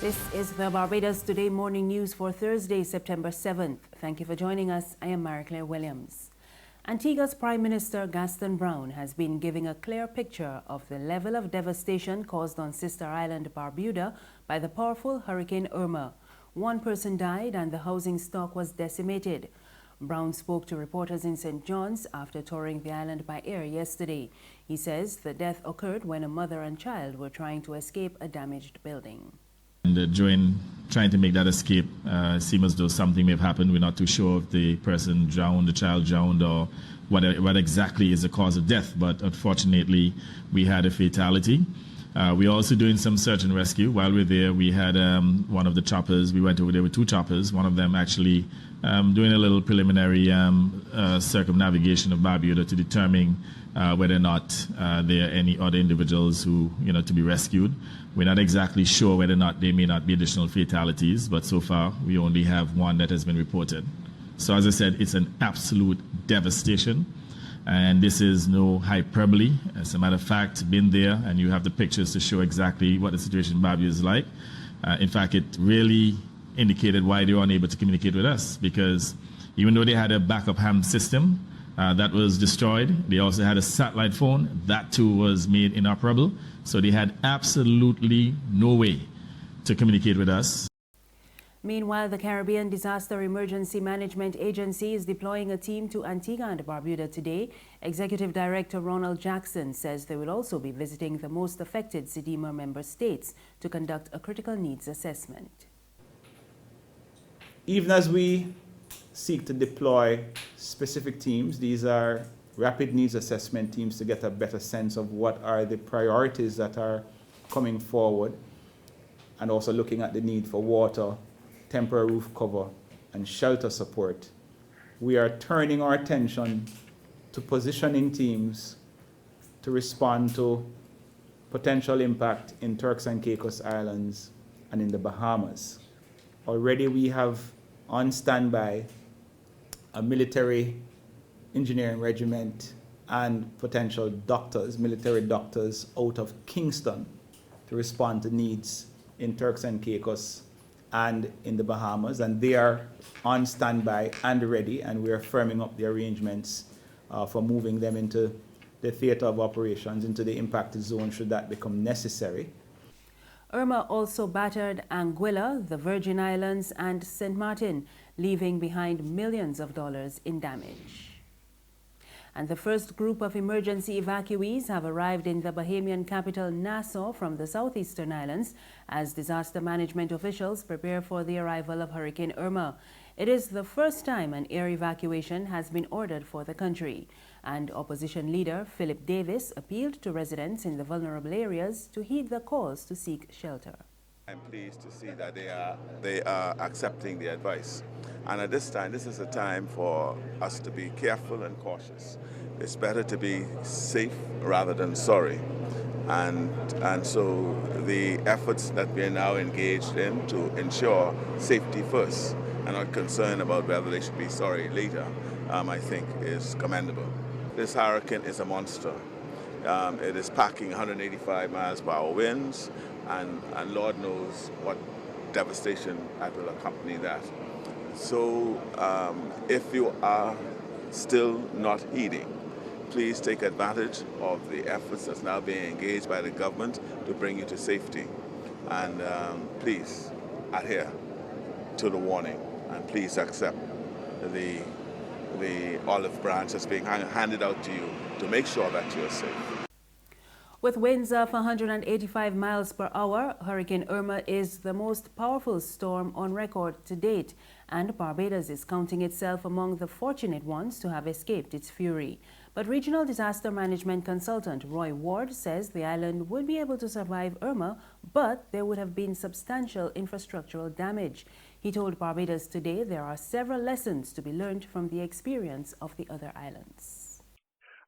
This is the Barbados Today morning news for Thursday, September 7th. Thank you for joining us. I am Mary-Claire Williams. Antigua's Prime Minister Gaston Brown has been giving a clear picture of the level of devastation caused on sister island Barbuda by the powerful Hurricane Irma. One person died and the housing stock was decimated. Brown spoke to reporters in St. John's after touring the island by air yesterday. He says the death occurred when a mother and child were trying to escape a damaged building. And during trying to make that escape, it seemed as though something may have happened. We're not too sure if the person drowned, the child drowned, or what exactly is the cause of death. But unfortunately, we had a fatality. We're also doing some search and rescue. While we're there, we had one of the choppers. We went over there with two choppers, one of them actually doing a little preliminary circumnavigation of Barbuda to determine whether or not there are any other individuals who, to be rescued. We're not exactly sure whether or not there may not be additional fatalities, but so far we only have one that has been reported. So as I said, it's an absolute devastation. And this is no hyperbole. As a matter of fact, been there, and you have the pictures to show exactly what the situation in Barbuda is like. In fact, it really indicated why they were unable to communicate with us, because even though they had a backup ham system that was destroyed, they also had a satellite phone. That too was made inoperable. So they had absolutely no way to communicate with us. Meanwhile, the Caribbean Disaster Emergency Management Agency is deploying a team to Antigua and Barbuda today. Executive Director Ronald Jackson says they will also be visiting the most affected CDMA member states to conduct a critical needs assessment. Even as we seek to deploy specific teams, these are rapid needs assessment teams to get a better sense of what are the priorities that are coming forward, and also looking at the need for water, temporary roof cover, and shelter support. We are turning our attention to positioning teams to respond to potential impact in Turks and Caicos Islands and in the Bahamas. Already we have on standby a military engineering regiment and potential doctors, military doctors out of Kingston to respond to needs in Turks and Caicos and in the Bahamas, and they are on standby and ready, and we are firming up the arrangements for moving them into the theater of operations, into the impacted zone should that become necessary. Irma also battered Anguilla, the Virgin Islands, and St. Martin, leaving behind millions of dollars in damage. And the first group of emergency evacuees have arrived in the Bahamian capital Nassau from the southeastern islands as disaster management officials prepare for the arrival of Hurricane Irma. It is the first time an air evacuation has been ordered for the country. And opposition leader Philip Davis appealed to residents in the vulnerable areas to heed the calls to seek shelter. I'm pleased to see that they are accepting the advice. And at this time, this is a time for us to be careful and cautious. It's better to be safe rather than sorry. And so the efforts that we are now engaged in to ensure safety first and not concerned about whether they should be sorry later, I think is commendable. This hurricane is a monster. It is packing 185 miles per hour winds, and Lord knows what devastation that will accompany that. So if you are still not heeding, please take advantage of the efforts that's now being engaged by the government to bring you to safety. And please adhere to the warning, and please accept the olive branch that's being handed out to you to make sure that you're safe. With winds of 185 miles per hour, Hurricane Irma is the most powerful storm on record to date, and Barbados is counting itself among the fortunate ones to have escaped its fury. But regional disaster management consultant Roy Ward says the island would be able to survive Irma, but there would have been substantial infrastructural damage. He told Barbados Today there are several lessons to be learned from the experience of the other islands.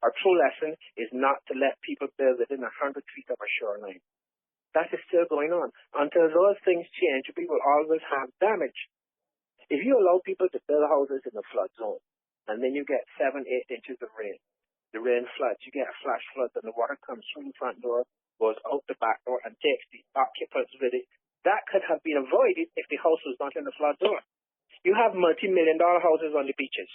Our true lesson is not to let people build within 100 feet of our shoreline. That is still going on. Until those things change, we will always have damage. If you allow people to build houses in the flood zone, and then you get 7-8 inches of rain, the rain floods, you get a flash flood, and the water comes from the front door, goes out the back door, and takes the occupants with it, That could have been avoided if the house was not in the flood zone. You have multi-million-dollar houses on the beaches.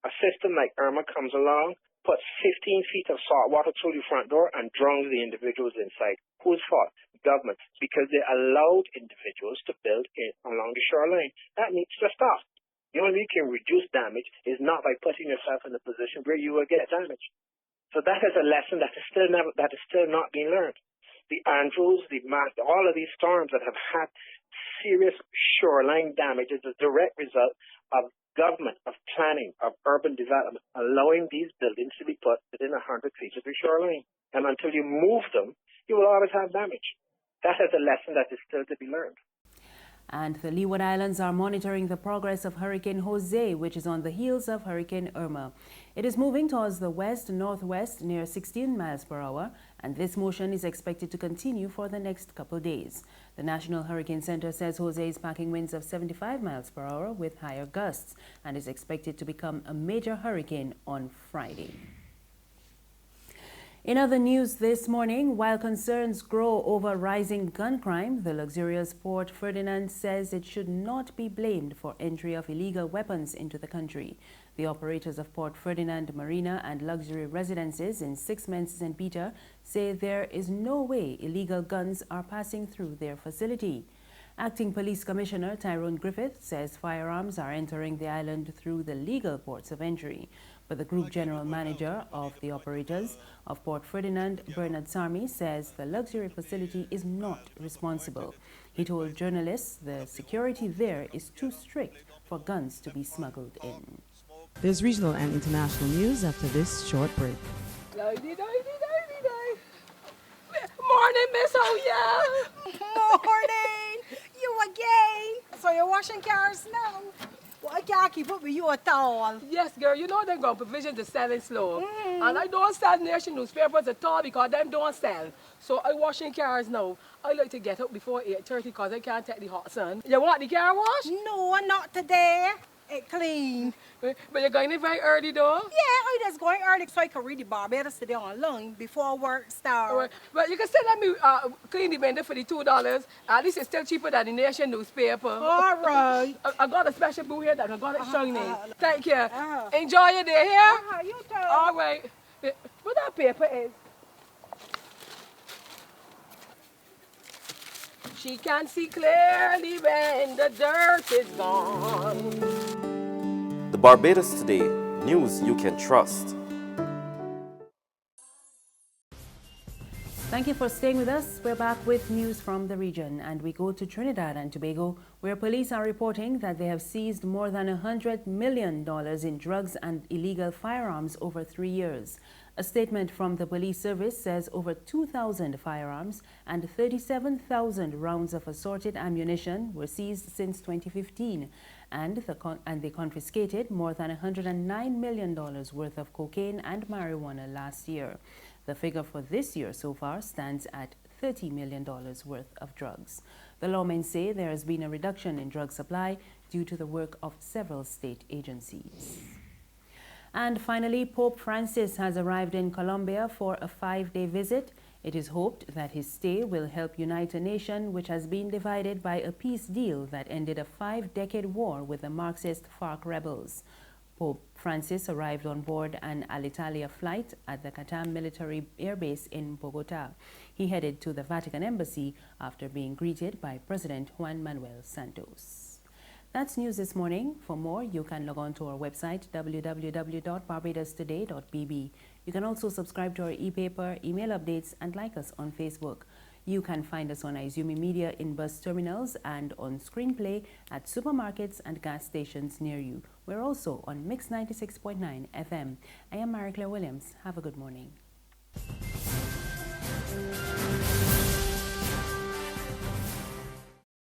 A system like Irma comes along, puts 15 feet of salt water through the front door and drowns the individuals inside. Whose fault? Government. Because they allowed individuals to build along the shoreline. That needs to stop. The only way you can reduce damage is not by putting yourself in a position where you will get damaged. So that is a lesson that is still not being learned. The Andrews, all of these storms that have had serious shoreline damage is a direct result of government, of planning, of urban development, allowing these buildings to be put within 100 feet of the shoreline. And until you move them, you will always have damage. That is a lesson that is still to be learned. And the Leeward Islands are monitoring the progress of Hurricane Jose, which is on the heels of Hurricane Irma. It is moving towards the west-northwest near 16 miles per hour, and this motion is expected to continue for the next couple days. The National Hurricane Center says Jose is packing winds of 75 miles per hour with higher gusts and is expected to become a major hurricane on Friday. In other news this morning, while concerns grow over rising gun crime, the luxurious Port Ferdinand says it should not be blamed for entry of illegal weapons into the country. The operators of Port Ferdinand Marina and luxury residences in Sixments and St. Peter say there is no way illegal guns are passing through their facility. Acting Police Commissioner Tyrone Griffith says firearms are entering the island through the legal ports of entry. But the Group General Manager of the operators of Port Ferdinand, Bernard Sarmi, says the luxury facility is not responsible. He told journalists the security there is too strict for guns to be smuggled in. There's regional and international news after this short break. Morning, Miss Oh yeah. Morning! You again? So you're washing cars now? Well, I can't keep up with you at all. Yes, girl, you know they're going to provision to selling slow. And I don't sell nation newspapers at all because them don't sell. So I washing cars now. I like to get up before 8:30 because I can't take the hot sun. You want the car wash? No, not today. It clean. But you're going in very early though? Yeah, I just going early so I can read the Barbados Today online before work starts. Right. But you can still let me clean the vendor for the $2. At least it's still cheaper than the nation newspaper. All right. I got a special boo here that I got it shiny. Thank you. Enjoy your day here. You too. All right. What that paper is? She can see clearly when the dirt is gone. The Barbados Today, news you can trust. Thank you for staying with us. We're back with news from the region, and we go to Trinidad and Tobago, where police are reporting that they have seized more than $100 million in drugs and illegal firearms over 3 years. A statement from the police service says over 2,000 firearms and 37,000 rounds of assorted ammunition were seized since 2015, and they confiscated more than $109 million worth of cocaine and marijuana last year. The figure for this year so far stands at $30 million worth of drugs. The lawmen say there has been a reduction in drug supply due to the work of several state agencies. And finally, Pope Francis has arrived in Colombia for a 5-day visit. It is hoped that his stay will help unite a nation which has been divided by a peace deal that ended a 5-decade war with the Marxist FARC rebels. Pope Francis arrived on board an Alitalia flight at the Catam military air base in Bogota. He headed to the Vatican embassy after being greeted by President Juan Manuel Santos. That's news this morning. For more, you can log on to our website, www.barbadostoday.bb. You can also subscribe to our e-paper, email updates, and like us on Facebook. You can find us on Izumi Media in bus terminals and on Screenplay at supermarkets and gas stations near you. We're also on Mix 96.9 FM. I am Mary Claire Williams. Have a good morning.